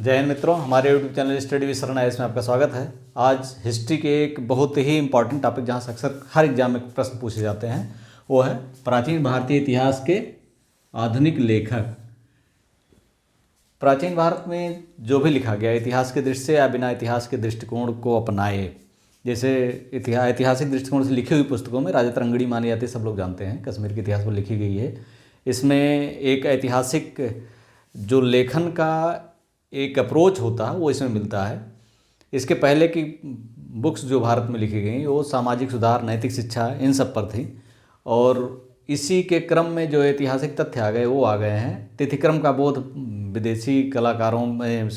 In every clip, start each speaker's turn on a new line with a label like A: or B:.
A: जय हिंद मित्रों, हमारे यूट्यूब चैनल स्टडी विद शरण में आपका स्वागत है। आज हिस्ट्री के एक बहुत ही इंपॉर्टेंट टॉपिक जहाँ से अक्सर हर एग्जाम में प्रश्न पूछे जाते हैं वो है प्राचीन भारतीय इतिहास के आधुनिक लेखक। प्राचीन भारत में जो भी लिखा गया इतिहास के दृष्टि से या बिना इतिहास के दृष्टिकोण को अपनाए, जैसे ऐतिहासिक दृष्टिकोण से लिखी हुई पुस्तकों में राजा तरंगड़ी मानी जाती है, सब लोग जानते हैं, कश्मीर के इतिहास पर लिखी गई है। इसमें एक ऐतिहासिक जो लेखन का एक अप्रोच होता है वो इसमें मिलता है। इसके पहले की बुक्स जो भारत में लिखी गई वो सामाजिक सुधार, नैतिक शिक्षा, इन सब पर थी, और इसी के क्रम में जो ऐतिहासिक तथ्य आ गए वो आ गए हैं। तिथिक्रम का बोध विदेशी कलाकारों में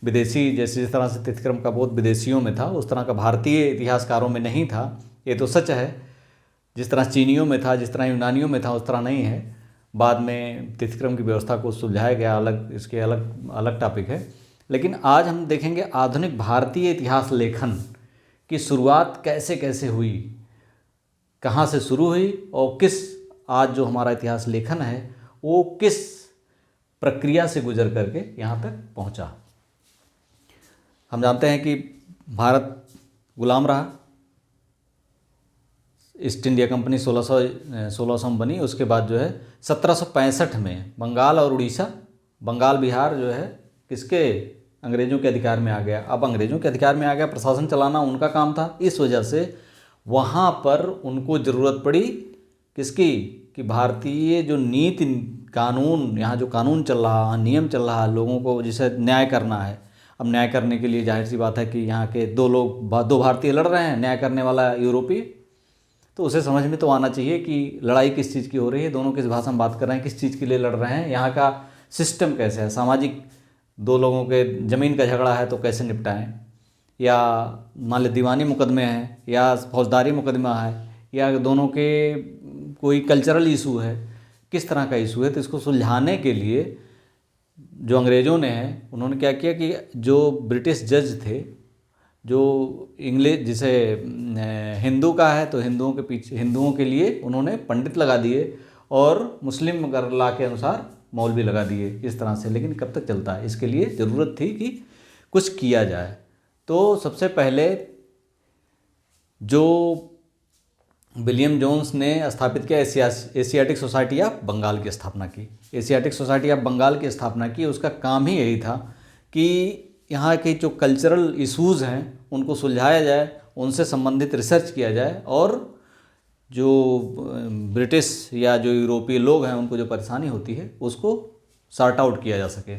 A: विदेशी जिस तरह से तिथिक्रम का बोध विदेशियों में था उस तरह का भारतीय इतिहासकारों में नहीं था, ये तो सच है। जिस तरह चीनियों में था, जिस तरह यूनानियों में था, उस तरह नहीं है। बाद में तिथिक्रम की व्यवस्था को सुलझाया गया, इसके अलग टॉपिक है। लेकिन आज हम देखेंगे आधुनिक भारतीय इतिहास लेखन की शुरुआत कैसे कैसे हुई, कहाँ से शुरू हुई और किस आज जो हमारा इतिहास लेखन है वो किस प्रक्रिया से गुजर करके यहाँ तक पहुँचा। हम जानते हैं कि भारत गुलाम रहा। ईस्ट इंडिया कंपनी 1600 में बनी। उसके बाद जो है 1765 में बंगाल और उड़ीसा, बंगाल बिहार जो है किसके अंग्रेज़ों के अधिकार में आ गया। अब अंग्रेज़ों के अधिकार में आ गया, प्रशासन चलाना उनका काम था। इस वजह से वहाँ पर उनको ज़रूरत पड़ी किसकी, कि भारतीय जो नीति कानून, यहाँ जो कानून चल रहा, नियम चल रहा, लोगों को जिसे न्याय करना है। अब न्याय करने के लिए जाहिर सी बात है कि यहाँ के दो भारतीय लड़ रहे हैं, न्याय करने वाला यूरोपीय, तो उसे समझ में तो आना चाहिए कि लड़ाई किस चीज़ की हो रही है, दोनों किस भाषा में बात कर रहे हैं, किस चीज़ के लिए लड़ रहे हैं, यहाँ का सिस्टम कैसे है, सामाजिक दो लोगों के ज़मीन का झगड़ा है तो कैसे निपटाएं, या मान ली दीवानी मुकदमे हैं या फौजदारी मुकदमा है या दोनों के कोई कल्चरल इशू है, किस तरह का इशू है। तो इसको सुलझाने के लिए जो अंग्रेज़ों ने हैं उन्होंने क्या किया कि जो ब्रिटिश जज थे, जो इंग्लिश जिसे हिंदू का है तो हिंदुओं के पीछे, हिंदुओं के लिए उन्होंने पंडित लगा दिए और मुस्लिम लॉ के अनुसार मौलवी लगा दिए, इस तरह से। लेकिन कब तक चलता है, इसके लिए ज़रूरत थी कि कुछ किया जाए। तो सबसे पहले जो विलियम जोन्स ने स्थापित किया एशियाटिक सोसाइटी ऑफ बंगाल की स्थापना की। एशियाटिक सोसाइटी ऑफ बंगाल की स्थापना की, उसका काम ही यही था कि यहाँ के जो कल्चरल इश्यूज़ हैं उनको सुलझाया जाए, उनसे संबंधित रिसर्च किया जाए, और जो ब्रिटिश या जो यूरोपीय लोग हैं उनको जो परेशानी होती है उसको सॉर्ट आउट किया जा सके।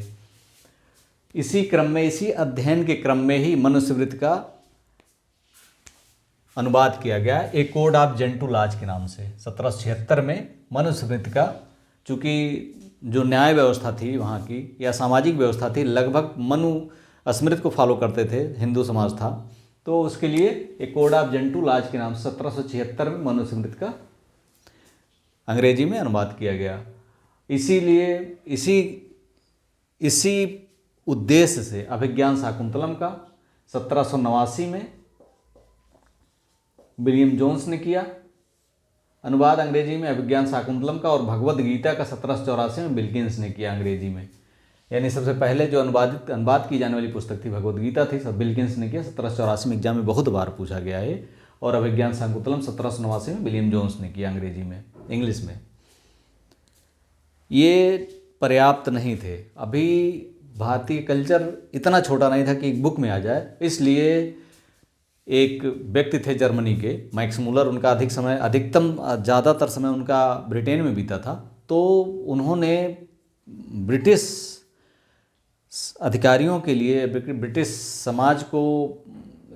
A: इसी क्रम में, इसी अध्ययन के क्रम में ही मनुस्मृति का अनुवाद किया गया ए कोड ऑफ जेंटू लॉज के नाम से 1776 में। मनुस्मृति का, चूँकि जो न्याय व्यवस्था थी वहाँ की या सामाजिक व्यवस्था थी, लगभग मनुस्मृति को फॉलो करते थे, हिंदू समाज था, तो उसके लिए एक कोड ऑफ जेंटू लॉज के नाम से 1776 में मनुस्मृति का अंग्रेजी में अनुवाद किया गया। इसीलिए इसी उद्देश्य से अभिज्ञान शाकुंतलम का 1789 में विलियम जोन्स ने किया अनुवाद अंग्रेजी में अभिज्ञान शाकुंतलम का, और भगवद गीता का 1784 में विल्किंस ने किया अंग्रेजी में। यानी सबसे पहले जो अनुवाद की जाने वाली पुस्तक थी भगवद गीता थी, सब विल्किंस ने किया। 1784 में एग्जाम में बहुत बार पूछा गया है। और अभिज्ञान शाकुंतलम 1789 में विलियम जोन्स ने किया अंग्रेजी में, इंग्लिश में। ये पर्याप्त नहीं थे, अभी भारतीय कल्चर इतना छोटा नहीं था कि एक बुक में आ जाए। इसलिए एक व्यक्ति थे जर्मनी के, मैक्स मूलर, उनका ज़्यादातर समय उनका ब्रिटेन में बीता था। तो उन्होंने ब्रिटिश अधिकारियों के लिए, ब्रिटिश समाज को,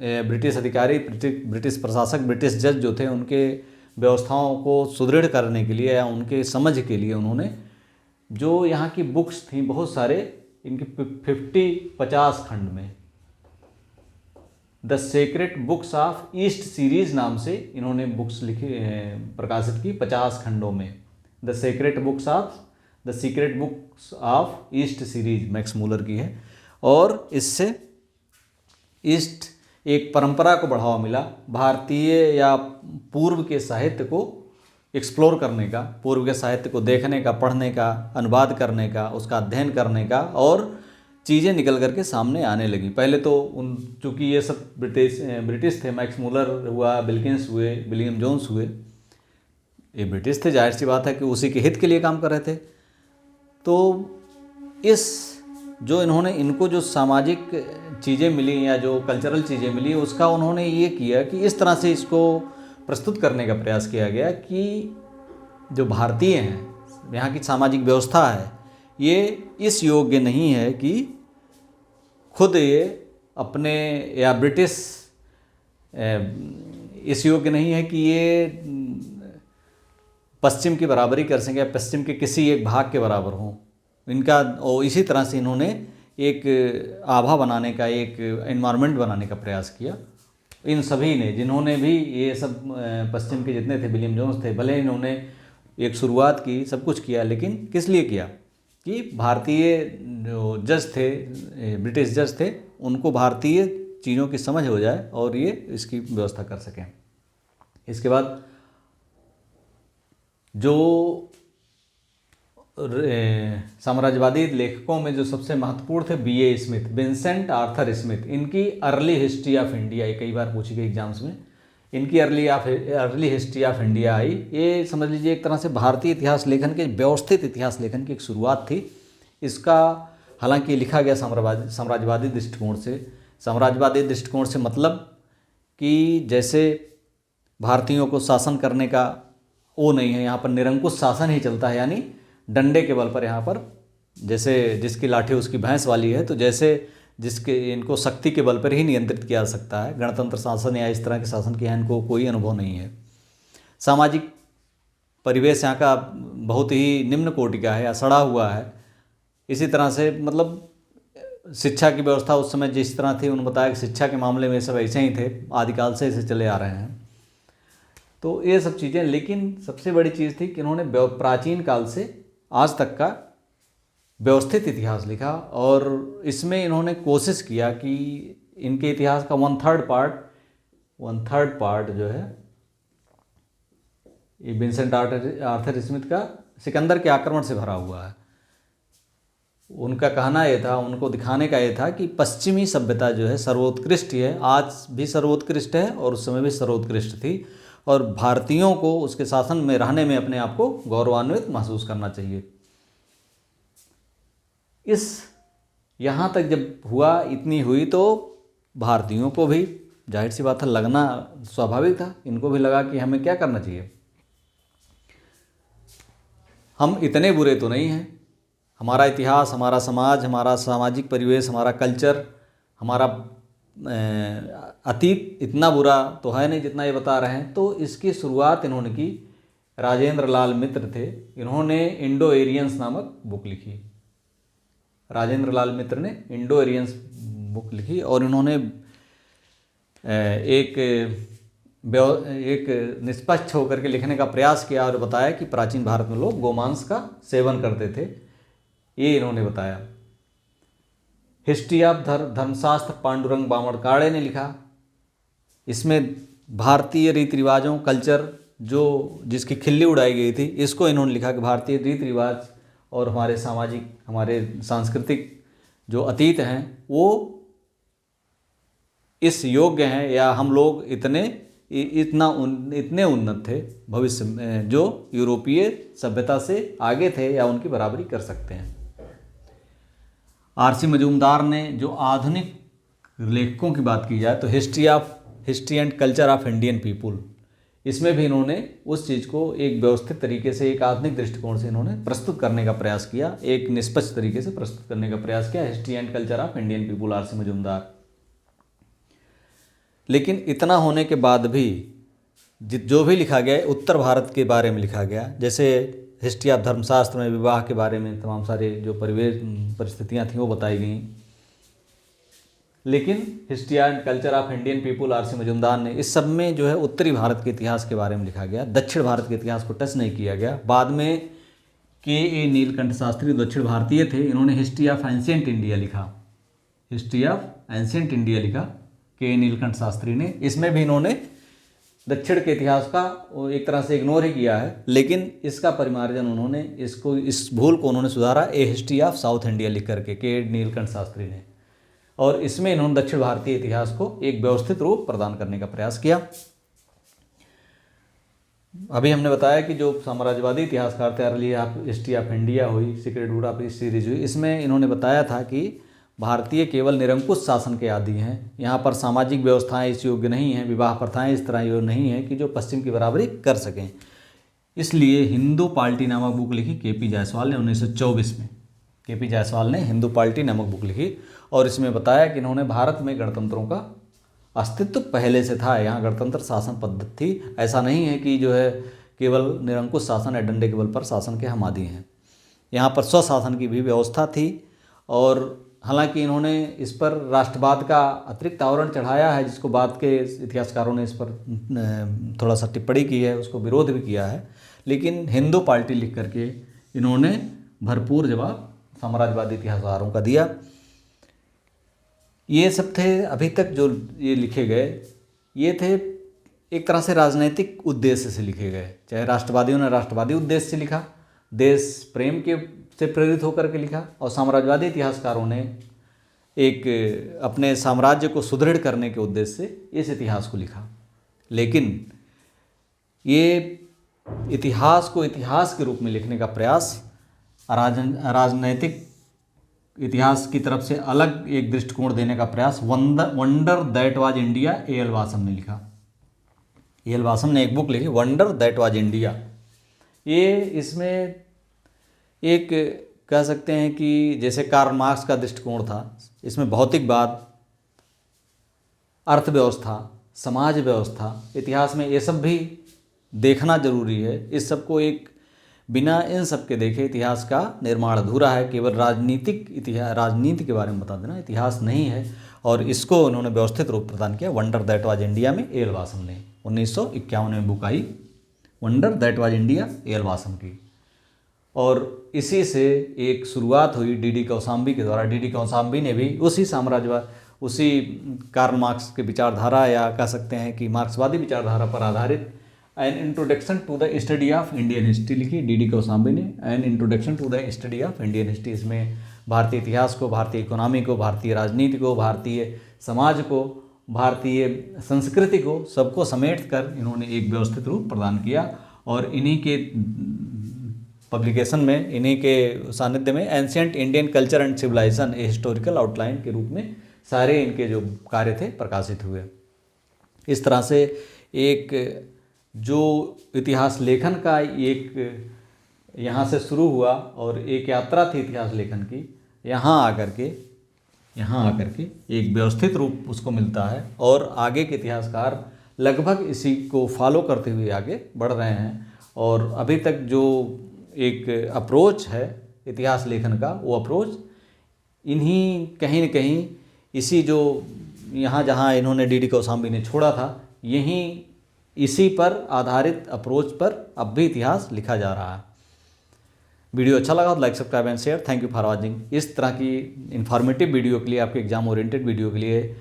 A: ब्रिटिश अधिकारी, ब्रिटिश प्रशासक, ब्रिटिश जज जो थे, उनके व्यवस्थाओं को सुदृढ़ करने के लिए या उनके समझ के लिए उन्होंने जो यहाँ की बुक्स थी बहुत सारे, इनके 50 खंड में the secret books of east series नाम से इन्होंने बुक्स लिखी, प्रकाशित की 50 खंडों में। The secret books of east series Max Muller की है। और इससे ईस्ट एक परंपरा को बढ़ावा मिला, भारतीय या पूर्व के साहित्य को एक्सप्लोर करने का, पूर्व के साहित्य को देखने का, पढ़ने का, अनुवाद करने का, उसका अध्ययन करने का, और चीज़ें निकल करके सामने आने लगी। पहले तो चूँकि ये सब ब्रिटिश थे, मैक्स मुलर हुआ, विल्किंस हुए, विलियम जोन्स हुए, ये ब्रिटिश थे, जाहिर सी बात है कि उसी के हित के लिए काम कर रहे थे। तो इस जो इनको जो सामाजिक चीज़ें मिली या जो कल्चरल चीज़ें मिली, उसका उन्होंने ये किया कि इस तरह से इसको प्रस्तुत करने का प्रयास किया गया कि जो भारतीय हैं, यहाँ की सामाजिक व्यवस्था है, ये इस योग्य नहीं है कि खुद ये अपने, या ब्रिटिश इस योग्य नहीं है कि ये पश्चिम की बराबरी कर सकें या पश्चिम के किसी एक भाग के बराबर हों इनका। और इसी तरह से इन्होंने एक आभा बनाने का, एक एनवायरनमेंट बनाने का प्रयास किया। इन सभी ने, जिन्होंने भी ये सब पश्चिम के जितने थे, विलियम जोन्स थे, भले इन्होंने एक शुरुआत की, सब कुछ किया, लेकिन किस लिए किया कि भारतीय जो जज थे, ब्रिटिश जज थे, उनको भारतीय चीज़ों की समझ हो जाए और ये इसकी व्यवस्था कर सकें। इसके बाद जो साम्राज्यवादी लेखकों में जो सबसे महत्वपूर्ण थे, B.A. Smith, Vincent Arthur Smith, इनकी अर्ली हिस्ट्री ऑफ इंडिया, ये कई बार पूछी गई एग्जाम्स में, इनकी early history of India I. ये समझ लीजिए एक तरह से भारतीय इतिहास लेखन के, व्यवस्थित इतिहास लेखन की एक शुरुआत थी। इसका हालांकि लिखा गया साम्राज्यवादी दृष्टिकोण से। साम्राज्यवादी दृष्टिकोण से मतलब कि जैसे भारतीयों को शासन करने का वो नहीं है, यहाँ पर निरंकुश शासन ही चलता है, यानी डंडे के बल पर यहाँ पर, जैसे जिसकी लाठी उसकी भैंस वाली है, तो जैसे जिसके इनको शक्ति के बल पर ही नियंत्रित किया जा सकता है, गणतंत्र शासन या इस तरह के शासन की इनको कोई अनुभव नहीं है। सामाजिक परिवेश यहाँ का बहुत ही निम्न कोटि का है या सड़ा हुआ है। इसी तरह से मतलब शिक्षा की व्यवस्था उस समय जिस तरह थी, उन्होंने बताया कि शिक्षा के मामले में सब ऐसे ही थे, आदिकाल से ऐसे चले आ रहे हैं। तो ये सब चीज़ें, लेकिन सबसे बड़ी चीज़ थी कि इन्होंने प्राचीन काल से आज तक का व्यवस्थित इतिहास लिखा, और इसमें इन्होंने कोशिश किया कि इनके इतिहास का वन थर्ड पार्ट जो है, ये विंसेंट आर्थर स्मिथ का सिकंदर के आक्रमण से भरा हुआ है। उनका कहना ये था, उनको दिखाने का ये था कि पश्चिमी सभ्यता जो है सर्वोत्कृष्ट है, आज भी सर्वोत्कृष्ट है और उस समय भी सर्वोत्कृष्ट थी, और भारतीयों को उसके शासन में रहने में अपने आप को गौरवान्वित महसूस करना चाहिए। इस यहाँ तक जब हुआ, इतनी हुई, तो भारतीयों को भी जाहिर सी बात है लगना स्वाभाविक था, इनको भी लगा कि हमें क्या करना चाहिए, हम इतने बुरे तो नहीं हैं, हमारा इतिहास, हमारा समाज, हमारा सामाजिक परिवेश, हमारा कल्चर, हमारा अतीत इतना बुरा तो है नहीं जितना ये बता रहे हैं। तो इसकी शुरुआत इन्होंने की, राजेंद्र लाल मित्र थे, इन्होंने इंडो एरियंस नामक बुक लिखी। राजेंद्र लाल मित्र ने इंडो एरियंस बुक लिखी, और इन्होंने एक निष्पक्ष होकर के लिखने का प्रयास किया और बताया कि प्राचीन भारत में लोग गोमांस का सेवन करते थे, ये इन्होंने बताया। हिस्ट्री ऑफ धर्मशास्त्र पांडुरंग बामणकाड़े ने लिखा। इसमें भारतीय रीति रिवाजों, कल्चर जो जिसकी खिल्ली उड़ाई गई थी, इसको इन्होंने लिखा कि भारतीय रीति रिवाज और हमारे सामाजिक, हमारे सांस्कृतिक जो अतीत हैं वो इस योग्य हैं, या हम लोग इतने उन्नत थे भविष्य में, जो यूरोपीय सभ्यता से आगे थे या उनकी बराबरी कर सकते हैं। आर.सी. मजूमदार ने, जो आधुनिक लेखकों की बात की जाए तो history and culture of Indian people, इसमें भी इन्होंने उस चीज़ को एक व्यवस्थित तरीके से, एक आधुनिक दृष्टिकोण से इन्होंने प्रस्तुत करने का प्रयास किया, एक निष्पक्ष तरीके से प्रस्तुत करने का प्रयास किया। History and culture of Indian people, RC. Majumdar. लेकिन इतना होने के बाद भी जो भी लिखा गया उत्तर भारत के बारे में लिखा गया, जैसे हिस्ट्री ऑफ धर्मशास्त्र में विवाह के बारे में तमाम सारे जो परिस्थितियाँ थीं वो बताई गई। लेकिन history and culture of Indian people, RC. Majumdar ने, इस सब में जो है उत्तरी भारत के इतिहास के बारे में लिखा गया, दक्षिण भारत के इतिहास को टच नहीं किया गया। बाद में के.ए. नीलकंठ शास्त्री दक्षिण भारतीय थे, इन्होंने हिस्ट्री ऑफ एंशिएंट इंडिया लिखा, हिस्ट्री ऑफ एंशिएंट इंडिया लिखा के.ए. नीलकंठ शास्त्री ने। इसमें भी इन्होंने दक्षिण के इतिहास का वो एक तरह से इग्नोर ही किया है, लेकिन इसका परिमार्जन उन्होंने इस भूल को उन्होंने सुधारा ए हिस्ट्री ऑफ साउथ इंडिया लिख करके के नीलकंठ शास्त्री ने, और इसमें इन्होंने दक्षिण भारतीय इतिहास को एक व्यवस्थित रूप प्रदान करने का प्रयास किया। अभी हमने बताया कि जो साम्राज्यवादी इतिहासकार थे, अर्ली हिस्ट्री ऑफ इंडिया हुई, सीक्रेट रूट ऑफ सीरीज हुई, इसमें इन्होंने बताया था कि भारतीय केवल निरंकुश शासन के आदी हैं, यहाँ पर सामाजिक व्यवस्थाएं इस योग्य नहीं हैं, विवाह प्रथाएं इस तरह योग्य नहीं हैं कि जो पश्चिम की बराबरी कर सकें। इसलिए हिंदू पार्टी नामक बुक लिखी के.पी. जायसवाल ने 1924 में। के.पी. जायसवाल ने हिंदू पार्टी नामक बुक लिखी और इसमें बताया कि इन्होंने भारत में गणतंत्रों का अस्तित्व पहले से था, यहाँ गणतंत्र शासन पद्धति थी। ऐसा नहीं है कि जो है केवल निरंकुश शासन या डंडे के बल पर शासन के हम आदी हैं, यहाँ पर स्वशासन की भी व्यवस्था थी। और हालांकि इन्होंने इस पर राष्ट्रवाद का अतिरिक्त आवरण चढ़ाया है, जिसको बाद के इतिहासकारों ने इस पर थोड़ा सा टिप्पणी की है, उसको विरोध भी किया है, लेकिन हिंदू पार्टी लिख करके इन्होंने भरपूर जवाब साम्राज्यवादी इतिहासकारों का दिया। ये सब थे अभी तक जो ये लिखे गए, ये थे एक तरह से राजनैतिक उद्देश्य से लिखे गए। चाहे राष्ट्रवादियों ने राष्ट्रवादी उद्देश्य से लिखा, देश प्रेम के से प्रेरित होकर के लिखा, और साम्राज्यवादी इतिहासकारों ने एक अपने साम्राज्य को सुदृढ़ करने के उद्देश्य से इस इतिहास को लिखा। लेकिन ये इतिहास को इतिहास के रूप में लिखने का प्रयास राजनैतिक इतिहास की तरफ से अलग एक दृष्टिकोण देने का प्रयास wonder that was India A L. Basham ने लिखा। ए.एल. वासम ने एक बुक लिखी, वंडर दैट वाज इंडिया। ये इसमें एक कह सकते हैं कि जैसे कार्ल मार्क्स का दृष्टिकोण था, इसमें भौतिकवाद, अर्थव्यवस्था, समाज व्यवस्था, इतिहास में ये सब भी देखना जरूरी है। इस सब को एक बिना इन सब के देखे इतिहास का निर्माण अधूरा है। केवल राजनीति के बारे में बता देना इतिहास नहीं है, और इसको उन्होंने व्यवस्थित रूप प्रदान किया वंडर दैट वाज इंडिया में ए.एल. वासम ने। 1951 में बुक आई wonder that was India A L. Basham की, और इसी से एक शुरुआत हुई डी.डी. कौशाम्बी के द्वारा। डी.डी. कौशाम्बी ने भी उसी साम्राज्यवाद, उसी कार्ल मार्क्स के विचारधारा, या कह सकते हैं कि मार्क्सवादी विचारधारा पर आधारित an introduction to the study of Indian history लिखी डी.डी. कौशाम्बी ने। An introduction to the study of Indian history, इसमें भारतीय इतिहास को, भारतीय इकोनॉमी को, भारतीय राजनीति को, भारतीय समाज को, भारतीय संस्कृति को, सबको समेट कर इन्होंने एक व्यवस्थित रूप प्रदान किया। और इन्हीं के पब्लिकेशन में, इन्हीं के सानिध्य में ancient Indian culture and civilization a historical outline के रूप में सारे इनके जो कार्य थे प्रकाशित हुए। इस तरह से एक जो इतिहास लेखन का एक यहाँ से शुरू हुआ और एक यात्रा थी इतिहास लेखन की, यहाँ आकर के एक व्यवस्थित रूप उसको मिलता है, और आगे के इतिहासकार लगभग इसी को फॉलो करते हुए आगे बढ़ रहे हैं। और अभी तक जो एक अप्रोच है इतिहास लेखन का, वो अप्रोच इन्हीं कहीं न कहीं इसी जो यहाँ जहाँ इन्होंने डी.डी. कौशाम्बी ने छोड़ा था, यहीं इसी पर आधारित अप्रोच पर अब भी इतिहास लिखा जा रहा है। वीडियो अच्छा लगा तो like, subscribe and share. Thank you for watching. इस तरह की इन्फॉर्मेटिव वीडियो के लिए, आपके एग्जाम ओरिएंटेड वीडियो के लिए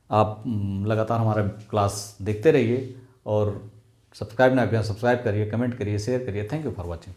A: आप लगातार हमारा क्लास देखते रहिए, और सब्सक्राइब ना किया सब्सक्राइब करिए, कमेंट करिए, शेयर करिए। Thank you for watching.